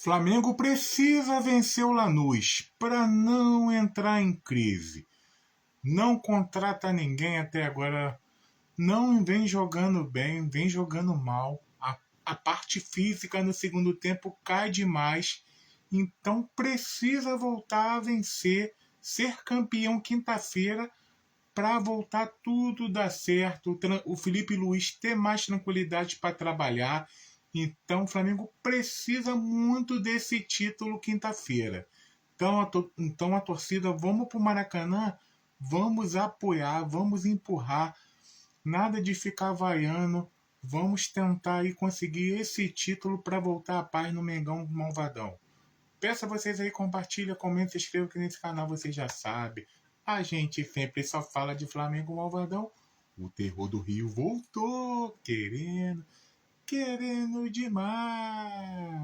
Flamengo precisa vencer o Lanús para não entrar em crise. Não contrata ninguém até agora. Não vem jogando bem, vem jogando mal. A parte física no segundo tempo cai demais. Então precisa voltar a vencer, ser campeão quinta-feira para voltar tudo dar certo. O Felipe Luiz ter mais tranquilidade para trabalhar. Então o Flamengo precisa muito desse título quinta-feira. Então a torcida, vamos para o Maracanã, vamos apoiar, vamos empurrar. Nada de ficar vaiando. Vamos tentar aí conseguir esse título para voltar a paz no Mengão Malvadão. Peço a vocês aí, compartilha, comenta, se inscreva aqui nesse canal, vocês já sabem. A gente sempre só fala de Flamengo Malvadão. O terror do Rio voltou, querendo demais.